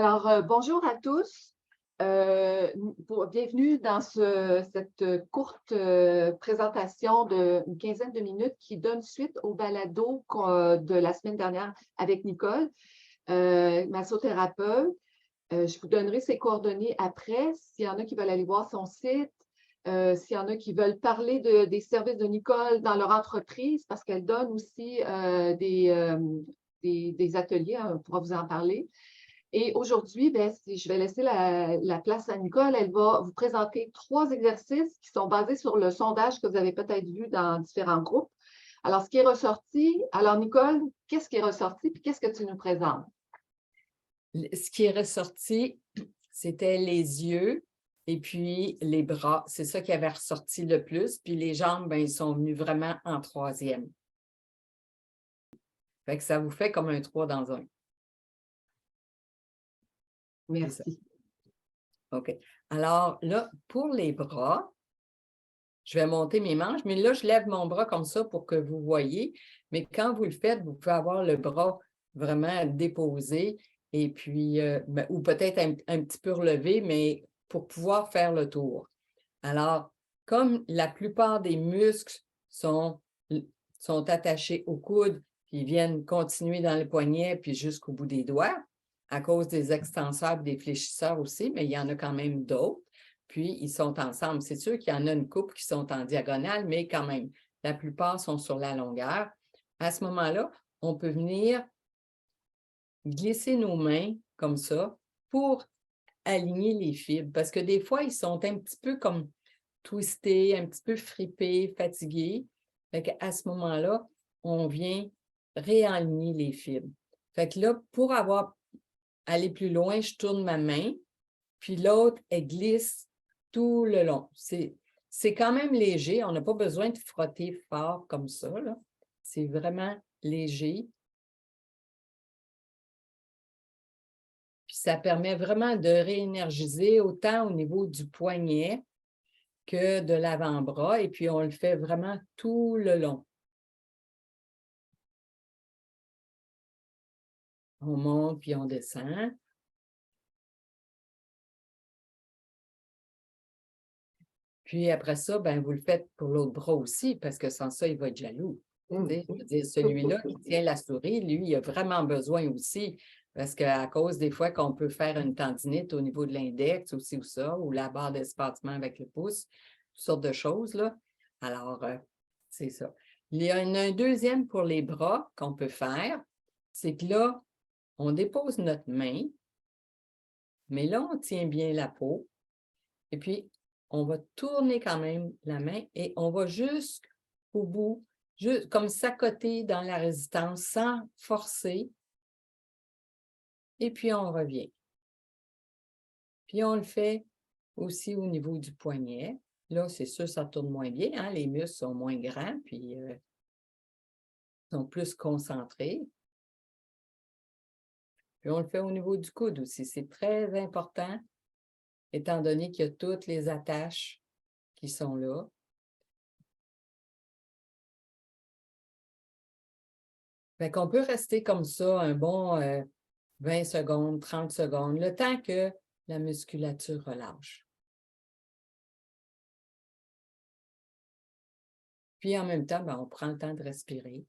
Bonjour à tous. Bienvenue dans cette courte présentation d'une quinzaine de minutes qui donne suite au balado de la semaine dernière avec Nicole, massothérapeute. Je vous donnerai ses coordonnées après, s'il y en a qui veulent aller voir son site, s'il y en a qui veulent parler des services de Nicole dans leur entreprise, parce qu'elle donne aussi des ateliers, hein, on pourra vous en parler. Et aujourd'hui, je vais laisser la place à Nicole. Elle va vous présenter 3 exercices qui sont basés sur le sondage que vous avez peut-être vu dans différents groupes. Alors, ce qui est ressorti, alors Nicole, qu'est-ce qui est ressorti puis qu'est-ce que tu nous présentes? Ce qui est ressorti, c'était les yeux et puis les bras. C'est ça qui avait ressorti le plus. Puis les jambes, ils sont venus vraiment en troisième. Fait que ça vous fait comme un 3 dans un. Merci. OK. Alors là, pour les bras, je vais monter mes manches, mais là, je lève mon bras comme ça pour que vous voyez. Mais quand vous le faites, vous pouvez avoir le bras vraiment déposé et puis, ou peut-être un petit peu relevé, mais pour pouvoir faire le tour. Alors, comme la plupart des muscles sont attachés au coude, puis ils viennent continuer dans le poignet, puis jusqu'au bout des doigts, à cause des extenseurs et des fléchisseurs aussi, mais il y en a quand même d'autres. Puis, ils sont ensemble. C'est sûr qu'il y en a une couple qui sont en diagonale, mais quand même, la plupart sont sur la longueur. À ce moment-là, on peut venir glisser nos mains comme ça pour aligner les fibres. Parce que des fois, ils sont un petit peu comme twistés, un petit peu fripés, fatigués. Fait qu'à ce moment-là, on vient réaligner les fibres. Fait que là, pour aller plus loin, je tourne ma main, puis l'autre, elle glisse tout le long. C'est quand même léger. On n'a pas besoin de frotter fort comme ça, là. C'est vraiment léger. Puis ça permet vraiment de réénergiser autant au niveau du poignet que de l'avant-bras. Et puis, on le fait vraiment tout le long. On monte, puis on descend. Puis après ça, vous le faites pour l'autre bras aussi, parce que sans ça, il va être jaloux. Je veux dire, celui-là qui tient la souris, lui, il a vraiment besoin aussi, parce qu'à cause des fois qu'on peut faire une tendinite au niveau de l'index aussi ou ça, ou la barre d'espacement avec le pouce, toutes sortes de choses, là. Alors, c'est ça. Il y en a un deuxième pour les bras qu'on peut faire, c'est que là, on dépose notre main, mais là, on tient bien la peau, et puis on va tourner quand même la main et on va jusqu'au bout, juste comme s'accoter dans la résistance sans forcer. Et puis, on revient. Puis, on le fait aussi au niveau du poignet. Là, c'est sûr, ça tourne moins bien, hein? Les muscles sont moins grands, puis sont plus concentrés. Puis, on le fait au niveau du coude aussi. C'est très important, étant donné qu'il y a toutes les attaches qui sont là. Fait qu'on peut rester comme ça un bon 20 secondes, 30 secondes, le temps que la musculature relâche. Puis en même temps, on prend le temps de respirer.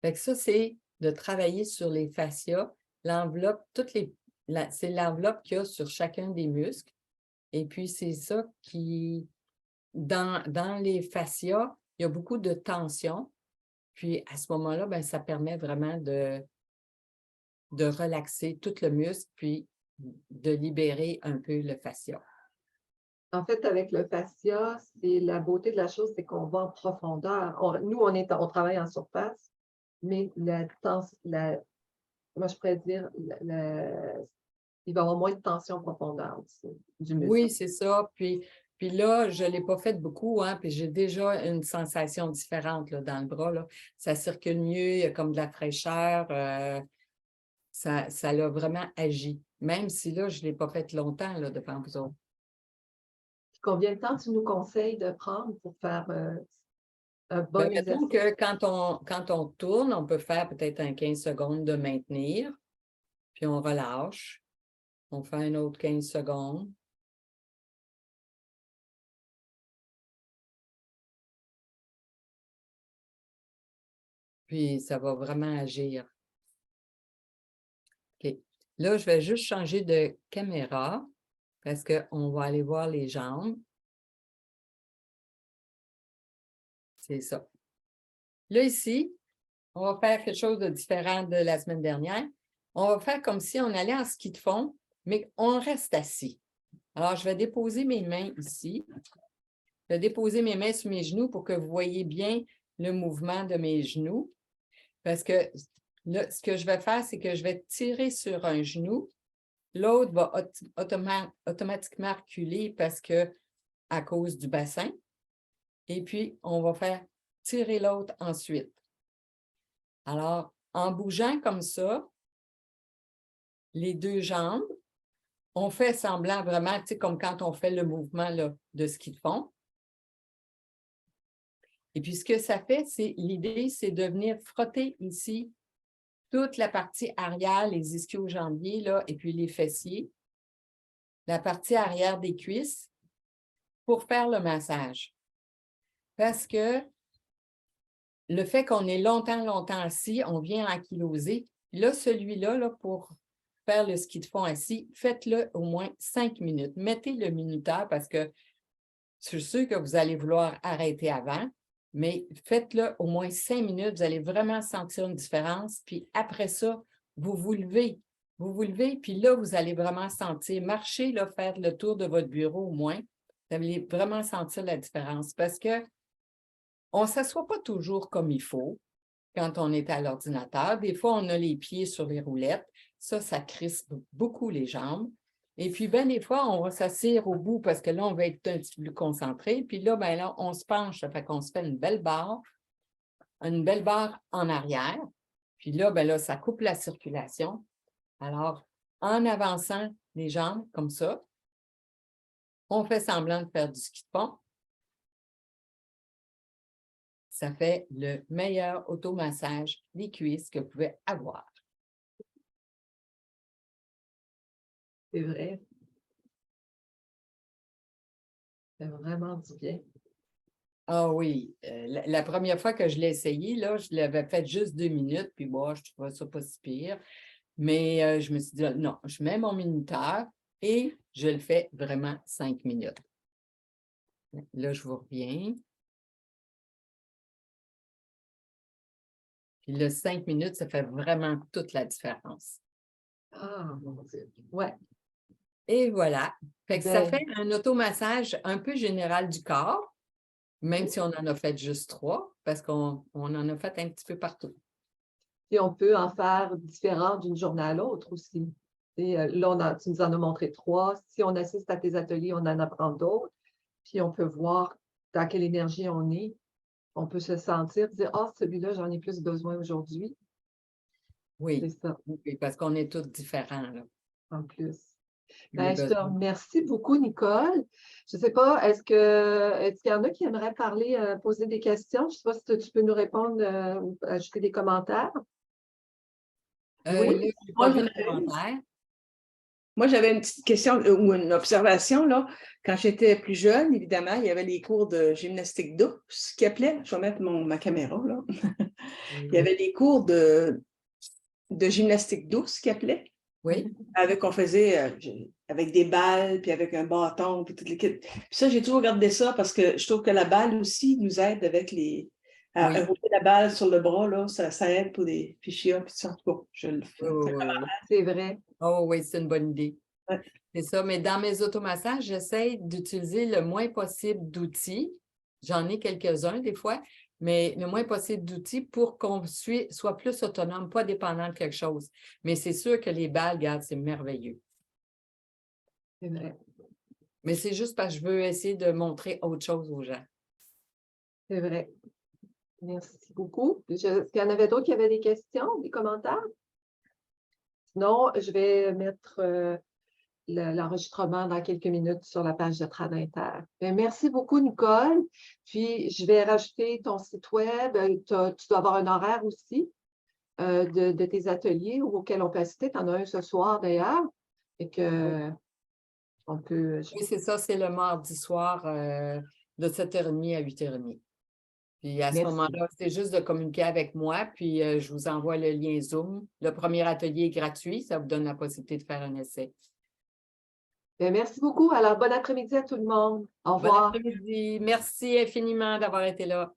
Fait que ça, c'est de travailler sur les fascias, l'enveloppe, c'est l'enveloppe qu'il y a sur chacun des muscles. Et puis, c'est ça qui, dans les fascias, il y a beaucoup de tension. Puis, à ce moment-là, ça permet vraiment de relaxer tout le muscle, puis de libérer un peu le fascia. En fait, avec le fascia, c'est la beauté de la chose, c'est qu'on va en profondeur. On travaille en surface, mais comment je pourrais dire, il va y avoir moins de tension en profondeur aussi, du muscle. Oui, c'est ça. Puis là, je ne l'ai pas fait beaucoup, hein, puis j'ai déjà une sensation différente là, dans le bras. Là. Ça circule mieux, il y a comme de la fraîcheur. Ça l'a vraiment agi. Même si là, je ne l'ai pas fait longtemps là, devant vous autres. Combien de temps tu nous conseilles de prendre pour faire Un bon Mettons exercice. que quand on tourne, on peut faire peut-être un 15 secondes de maintenir, puis on relâche. On fait un autre 15 secondes. Puis ça va vraiment agir. OK. Là, je vais juste changer de caméra parce qu'on va aller voir les jambes. C'est ça. Là, ici, on va faire quelque chose de différent de la semaine dernière. On va faire comme si on allait en ski de fond, mais on reste assis. Alors, je vais déposer mes mains ici. Je vais déposer mes mains sur mes genoux pour que vous voyez bien le mouvement de mes genoux. Parce que là, ce que je vais faire, c'est que je vais tirer sur un genou. L'autre va automatiquement reculer parce que à cause du bassin. Et puis, on va faire tirer l'autre ensuite. Alors, en bougeant comme ça, les deux jambes, on fait semblant vraiment, tu sais, comme quand on fait le mouvement là, de ski de fond. Et puis, ce que ça fait, l'idée, c'est de venir frotter ici toute la partie arrière, les ischio-jambiers, là, et puis les fessiers, la partie arrière des cuisses pour faire le massage. Parce que le fait qu'on est longtemps assis, on vient ankyloser. Là, celui-là, là, pour faire le ski de fond assis, faites-le au moins 5 minutes. Mettez le minuteur parce que je suis sûre que vous allez vouloir arrêter avant, mais faites-le au moins 5 minutes. Vous allez vraiment sentir une différence. Puis après ça, vous levez. Vous vous levez, puis là, vous allez vraiment sentir, marcher, là, faire le tour de votre bureau au moins. Vous allez vraiment sentir la différence parce que on ne s'assoit pas toujours comme il faut quand on est à l'ordinateur. Des fois, on a les pieds sur les roulettes. Ça crispe beaucoup les jambes. Et puis, bien, des fois, on va s'asseoir au bout parce que là, on va être un petit peu plus concentré. Puis là, bien là, on se penche. Ça fait qu'on se fait une belle barre en arrière. Puis là, bien là, ça coupe la circulation. Alors, en avançant les jambes comme ça, on fait semblant de faire du ski de fond. Ça fait le meilleur automassage des cuisses que vous pouvez avoir. C'est vrai. C'est vraiment du bien. Ah oui, la première fois que je l'ai essayé, là, je l'avais fait juste 2 minutes, puis bon, je trouvais ça pas si pire. Mais je me suis dit, non, je mets mon minuteur et je le fais vraiment 5 minutes. Là, je vous reviens. Puis le 5 minutes, ça fait vraiment toute la différence. Ah, mon Dieu. Ouais. Et voilà. Fait que ça Ben, fait un automassage un peu général du corps, même si on en a fait juste 3, parce qu'on en a fait un petit peu partout. puis on peut en faire différent d'une journée à l'autre aussi. Et là, tu nous en as montré 3. Si on assiste à tes ateliers, on en apprend d'autres. Puis on peut voir dans quelle énergie on est. On peut se sentir, dire, ah, celui-là, j'en ai plus besoin aujourd'hui. Oui, C'est ça, oui, parce qu'on est tous différents, là. en plus. Les Ben, je te besoins. remercie beaucoup, Nicole. Je ne sais pas, est-ce qu'il y en a qui aimeraient parler, poser des questions? Je ne sais pas si tu peux nous répondre ou ajouter des commentaires. Oui, Là, je n'ai pas moi vu j'en de avais une. commentaire. Moi, j'avais une petite question ou une observation, là. Quand j'étais plus jeune, évidemment, il y avait les cours de gymnastique douce qui appelaient. Je vais mettre ma caméra, là. Il y avait les cours de gymnastique douce qui appelaient. Oui. On faisait avec des balles, puis avec un bâton, puis toute l'équipe. Puis ça, j'ai toujours regardé ça parce que je trouve que la balle aussi nous aide avec à Oui. rouler la balle sur le bras, là, ça aide pour des fichiers, puis ça, en tout cas, je le fais. Oui. C'est vrai. Oh oui, c'est une bonne idée. Ouais. C'est ça, mais dans mes automassages, j'essaie d'utiliser le moins possible d'outils. J'en ai quelques-uns des fois, mais le moins possible d'outils pour qu'on soit plus autonome, pas dépendant de quelque chose. Mais c'est sûr que les balles, regarde, c'est merveilleux. C'est vrai. Mais c'est juste parce que je veux essayer de montrer autre chose aux gens. C'est vrai. Merci beaucoup. Est-ce qu'il y en avait d'autres qui avaient des questions, des commentaires? Sinon, je vais mettre l'enregistrement dans quelques minutes sur la page de Tradinter. Merci beaucoup, Nicole. Puis, je vais rajouter ton site web. Tu dois avoir un horaire aussi de tes ateliers auxquels on peut assister. Tu en as un ce soir, d'ailleurs. Et que on peut... Oui, c'est ça, c'est le mardi soir de 7h30 à 8h30. Puis à ce Merci. moment-là, c'est juste de communiquer avec moi, puis je vous envoie le lien Zoom. Le premier atelier est gratuit, ça vous donne la possibilité de faire un essai. Merci beaucoup. Alors, bon après-midi à tout le monde. Au Bon revoir. après-midi. Merci infiniment d'avoir été là.